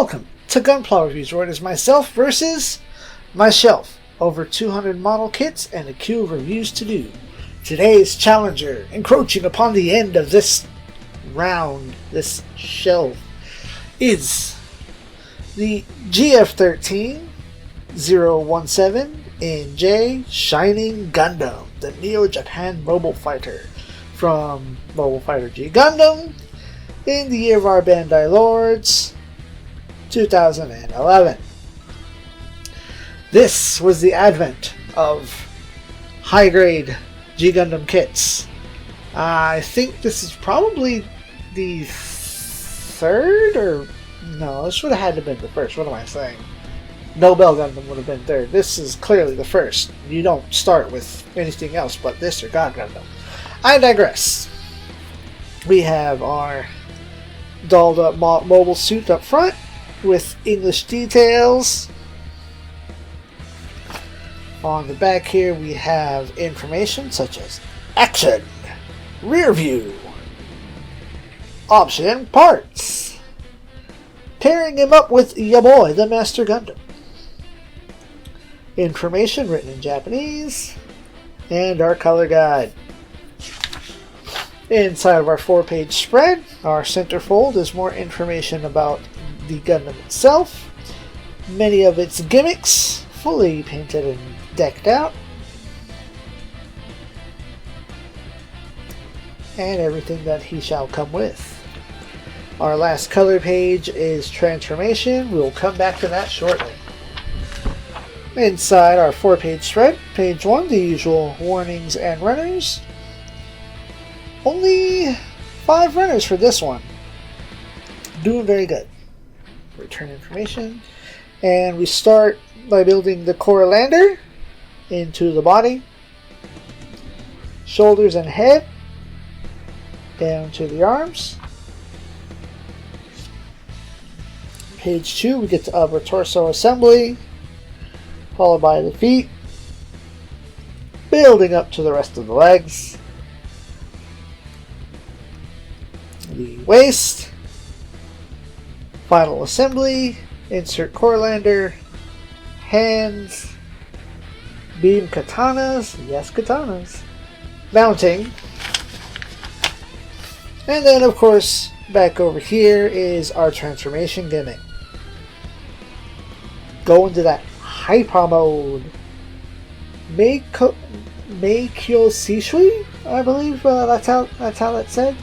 Welcome to Gunpla Reviews, where it is myself versus my shelf. Over 200 model kits and a queue of reviews to do. Today's challenger, encroaching upon the end of this round, this shelf, is the GF13 017 NJ Shining Gundam, the Neo-Japan Mobile Fighter from Mobile Fighter G Gundam in the year of our Bandai Lords, 2011. This was the advent of high-grade G Gundam kits. I think this is probably the third, or no, this would have had to have been the first. What am I saying? Nobel Gundam would have been third. This is clearly the first. You don't start with anything else but this or God Gundam. I digress. We have our dolled up mobile suit up front with English details. On the back here we have information such as action, rear view, option parts, pairing him up with ya boy, the Master Gundam. Information written in Japanese, and our color guide. Inside of our 4-page spread, our centerfold is more information about the Gundam itself, many of its gimmicks, fully painted and decked out, and everything that he shall come with. Our last color page is transformation. We'll come back to that shortly. Inside our 4-page spread, page 1, the usual warnings and runners. Only 5 runners for this one. Doing very good. Return information. And we start by building the core lander into the body, shoulders and head, down to the arms. Page 2, we get to upper torso assembly, followed by the feet, building up to the rest of the legs, the waist, final assembly, insert core lander, hands, beam katanas, yes katanas, mounting, and then of course back over here is our transformation gimmick. Go into that hyper mode. Meikyo Sishui, I believe that's how that's said.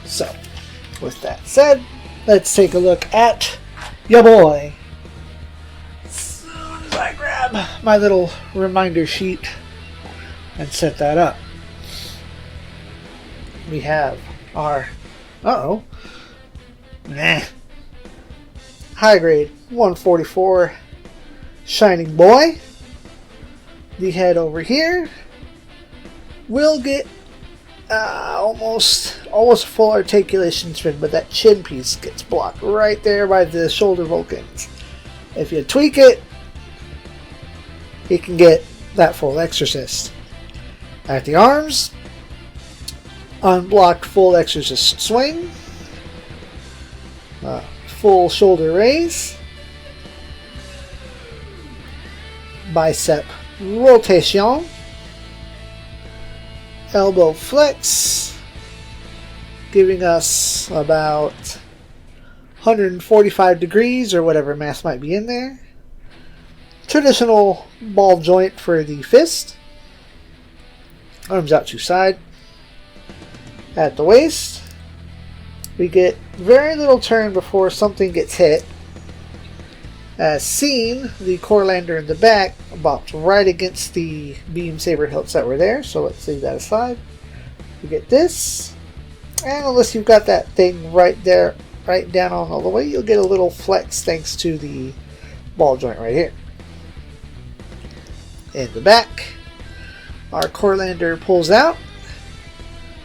So, with that said, let's take a look at ya boy. As soon as I grab my little reminder sheet and set that up, we have our high grade 144 Shining Boy. The head over here will get almost full articulation spin, but that chin piece gets blocked right there by the shoulder Vulcans. If you tweak it, you can get that full exorcist. At the arms, unblocked full exorcist swing, full shoulder raise, bicep rotation, elbow flex, giving us about 145 degrees or whatever mass might be in there. Traditional ball joint for the fist, arms out to side. At the waist, we get very little turn before something gets hit. As seen, the core lander in the back bopped right against the beam saber hilts that were there, so let's leave that aside. We get this, and unless you've got that thing right there, right down on all the way, you'll get a little flex thanks to the ball joint right here. In the back, our core lander pulls out.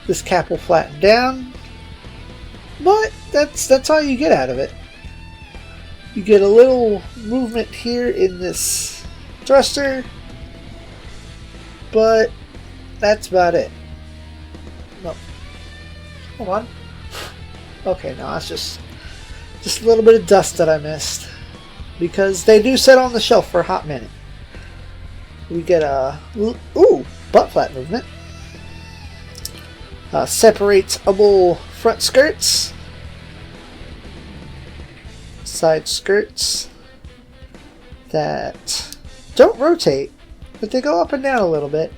This cap will flatten down, but that's all you get out of it. You get a little movement here in this thruster, but that's about it. No, hold on. Okay, no, that's just Just a little bit of dust that I missed. Because they do sit on the shelf for a hot minute. We get a... Ooh! Butt flap movement. Separatable front skirts. Side skirts. That don't rotate, but they go up and down a little bit.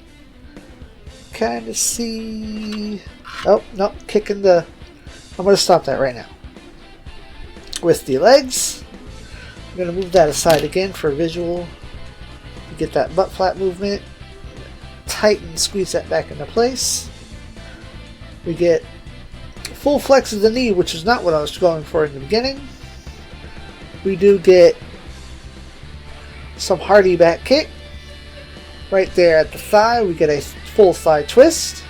Kind of see... Oh, no, kicking the... I'm going to stop that right now. With the legs, I'm going to move that aside again for visual. You get that butt flap movement. Tighten, squeeze that back into place. We get full flex of the knee, which is not what I was going for in the beginning. We do get some hearty back kick. Right there at the thigh, we get a full thigh twist.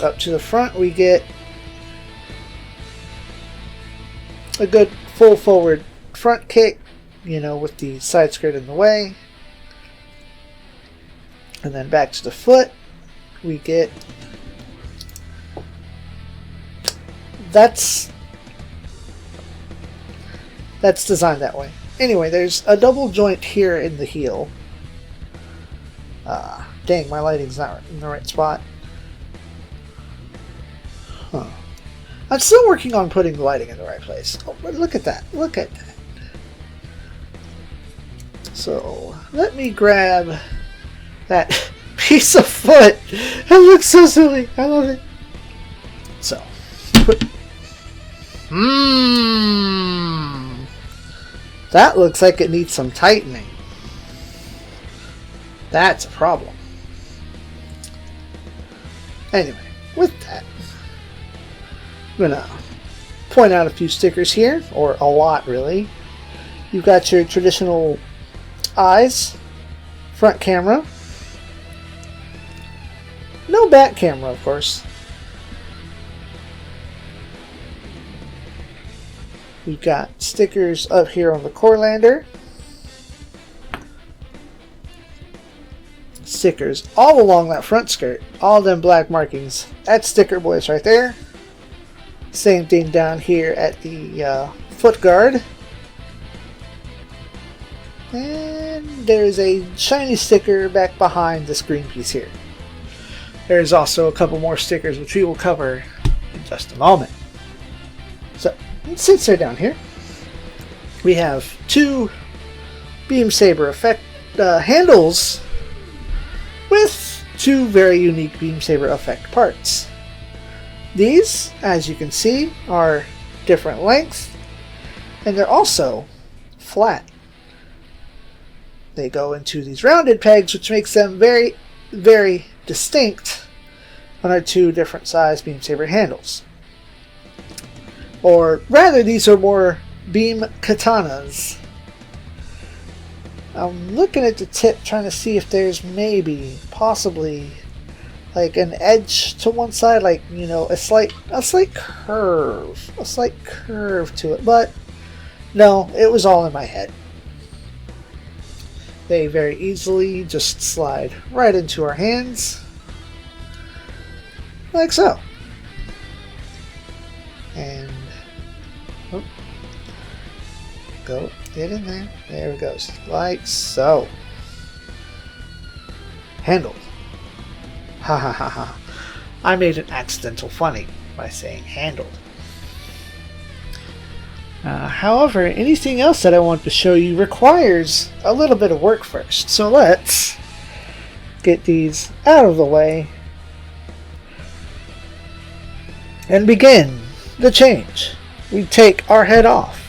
Up to the front, we get a good full forward front kick, you know, with the side skirt in the way. And then back to the foot, we get... That's designed that way. Anyway, there's a double joint here in the heel. Dang, my lighting's not in the right spot. Huh. I'm still working on putting the lighting in the right place. Oh, but look at that. Look at that. So, let me grab that piece of foot. It looks so silly. I love it. So, that looks like it needs some tightening. That's a problem. Anyway, with that, I'm going to point out a few stickers here, or a lot really. You've got your traditional eyes, front camera, no back camera of course. We've got stickers up here on the Corelander. Stickers all along that front skirt. All them black markings. That's sticker boys right there. Same thing down here at the foot guard. And there's a shiny sticker back behind the screen piece here. There's also a couple more stickers which we will cover in just a moment. So, since they're down here, we have two Beam Saber effect handles with two very unique Beam Saber effect parts. These, as you can see, are different lengths, and they're also flat. They go into these rounded pegs, which makes them very, very distinct on our two different size Beam Saber handles. Or rather, these are more beam katanas. I'm looking at the tip trying to see if there's maybe, possibly, like an edge to one side, like, you know, a slight curve to it, but no, it was all in my head. They very easily just slide right into our hands, like so. And go, get in there. There it goes. Like so. Handled. Ha ha ha ha. I made an accidental funny by saying handled. However, anything else that I want to show you requires a little bit of work first. So let's get these out of the way and begin the change. We take our head off.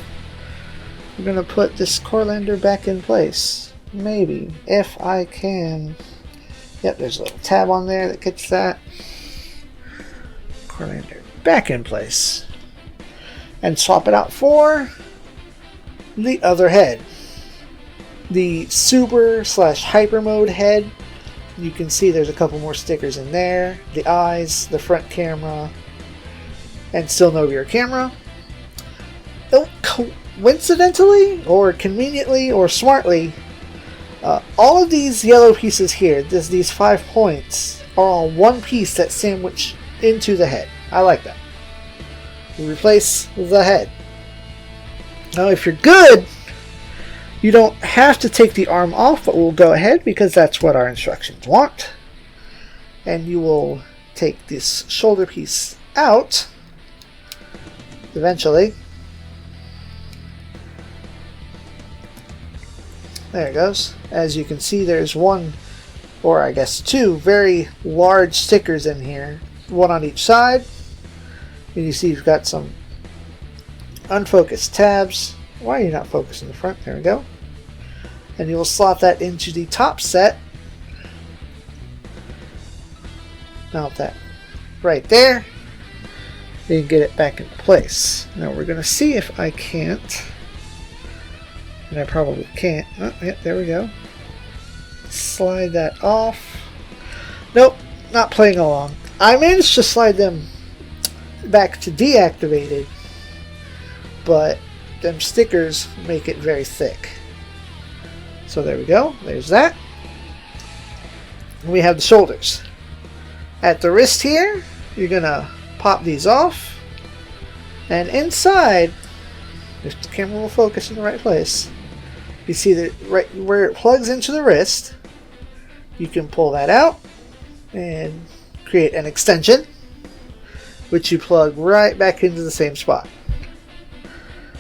We're going to put this Corelander back in place. Maybe, if I can. Yep, there's a little tab on there that gets that. Corelander back in place. And swap it out for the other head. The Super / Hyper Mode head. You can see there's a couple more stickers in there. The eyes, the front camera, and still no rear camera. Oh, coincidentally, or conveniently, or smartly, all of these yellow pieces here, these 5 points, are on one piece that sandwich into the head. I like that. we replace the head. Now if you're good, you don't have to take the arm off, but we'll go ahead because that's what our instructions want. And you will take this shoulder piece out eventually. There it goes. As you can see, there's one, or I guess two, very large stickers in here, one on each side. And you see you've got some unfocused tabs. Why are you not focusing the front? There we go. And you will slot that into the top set. Mount that right there. You can get it back into place. Now we're going to see if I can't. And I probably can't. Oh, yeah, there we go. Slide that off. Nope, not playing along. I managed to slide them back to deactivated, but them stickers make it very thick. So there we go. There's that. And we have the shoulders. At the wrist here, you're going to pop these off. And inside, if the camera will focus in the right place, you see that right where it plugs into the wrist, you can pull that out and create an extension, which you plug right back into the same spot.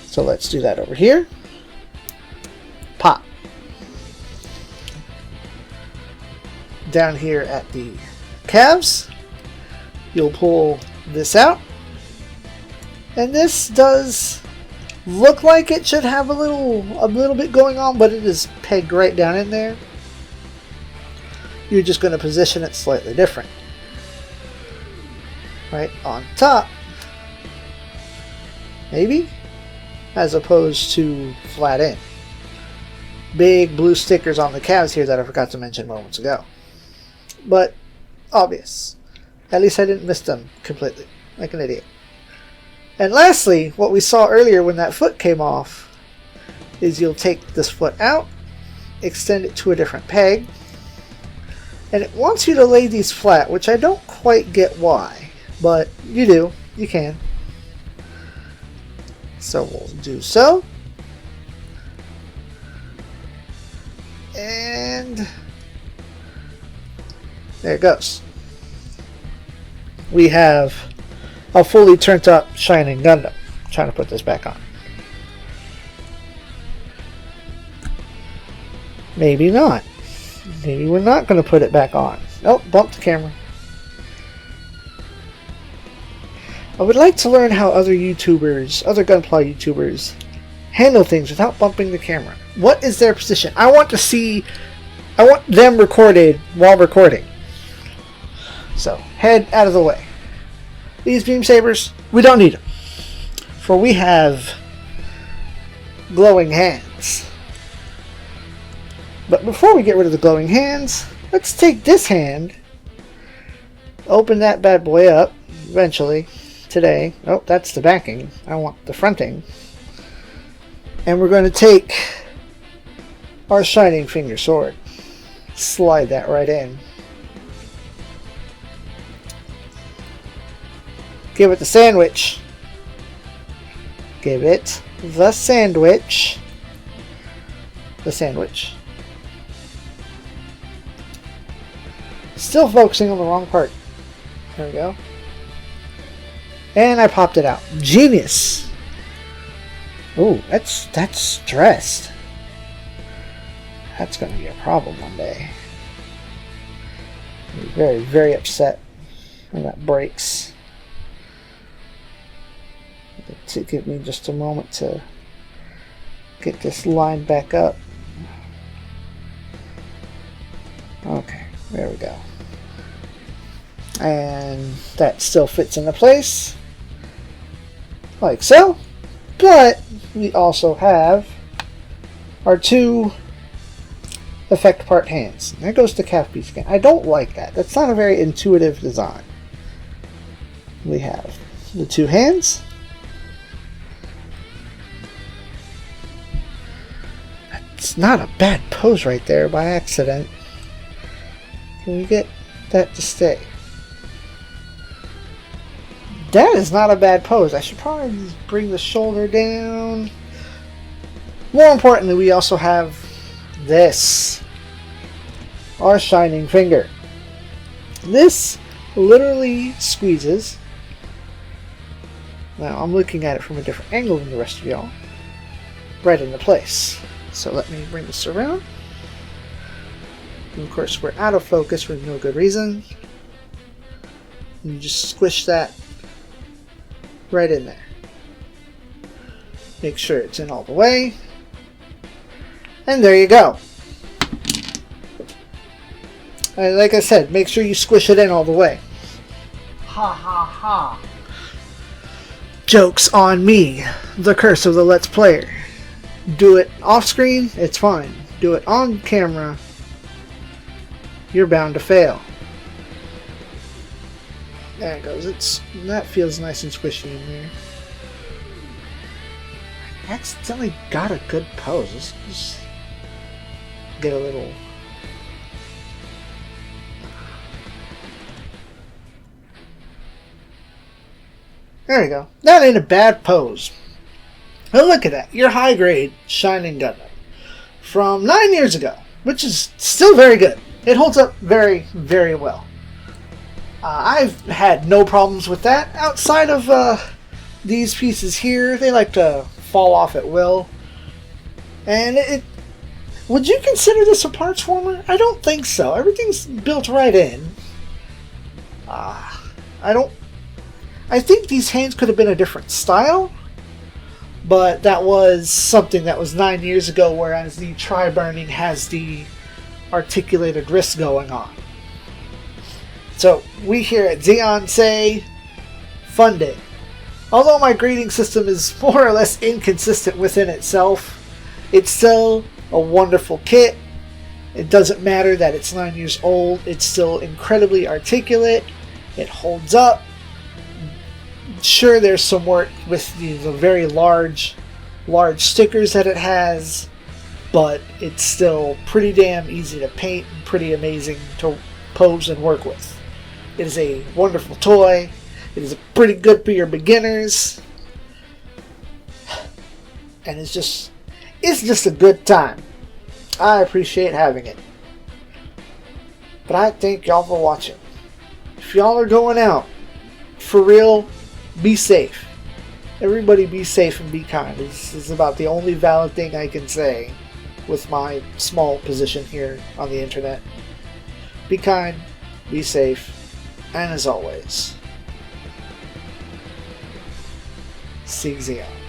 So let's do that over here. Pop. Down here at the calves, you'll pull this out, and this does look like it should have a little bit going on, but it is pegged right down in there. You're just going to position it slightly different. Right on top, maybe, as opposed to flat in. Big blue stickers on the calves here that I forgot to mention moments ago. But obvious. At least I didn't miss them completely, like an idiot. And lastly, what we saw earlier when that foot came off is you'll take this foot out, extend it to a different peg, and it wants you to lay these flat, which I don't quite get why, but you do, you can. So we'll do so. And there it goes. We have a fully turned up shining Gundam. I'm trying to put this back on. Maybe not. Maybe we're not going to put it back on. Nope, bumped the camera. I would like to learn how other YouTubers, other Gunpla YouTubers, handle things without bumping the camera. What is their position? I want to see, I want them recorded while recording. So, head out of the way. These beam sabers, we don't need them. For we have glowing hands. But before we get rid of the glowing hands, let's take this hand, open that bad boy up, eventually, today. Oh, that's the backing. I want the fronting. And we're going to take our shining finger sword. Slide that right in. Give it the sandwich. Give it the sandwich. The sandwich. Still focusing on the wrong part. There we go. And I popped it out. Genius. Ooh, that's stressed. That's going to be a problem one day. I'll be very, very upset when that breaks. To give me just a moment to get this line back up. Okay, there we go. And that still fits into place like so. But we also have our two effect part hands. There goes the calf piece again. I don't like that. That's not a very intuitive design. We have the two hands. It's not a bad pose right there by accident. Can we get that to stay? That is not a bad pose. I should probably bring the shoulder down. More importantly, we also have this. Our shining finger. This literally squeezes. Now, I'm looking at it from a different angle than the rest of y'all. Right into place. So let me bring this around. And of course, we're out of focus for no good reason. And you just squish that right in there. Make sure it's in all the way. And there you go. And like I said, make sure you squish it in all the way. Ha ha ha. Joke's on me, the curse of the Let's Player. Do it off screen, it's fine. Do it on camera, you're bound to fail. There it goes. That feels nice and squishy in there. I accidentally got a good pose. Let's just get a little. There you go. That ain't a bad pose. Now look at that. Your high grade Shining Gundam from 9 years ago, which is still very good. It holds up very, very well. I've had no problems with that. Outside of these pieces here, they like to fall off at will. And would you consider this a parts warmer? I don't think so. Everything's built right in. I think these hands could have been a different style, but that was something that was 9 years ago, whereas the tri-burning has the articulated wrist going on. So we here at ZEON say, fun day. Although my grading system is more or less inconsistent within itself, it's still a wonderful kit. It doesn't matter that it's 9 years old, it's still incredibly articulate, it holds up. Sure, there's some work with the very large stickers that it has, but it's still pretty damn easy to paint and pretty amazing to pose and work with. It is a wonderful toy. It is pretty good for your beginners, and it's just a good time. I appreciate having it. But I thank y'all for watching. If y'all are going out, for real, be safe. Everybody be safe and be kind. This is about the only valid thing I can say with my small position here on the internet. Be kind, be safe, and as always, SIEG ZEON.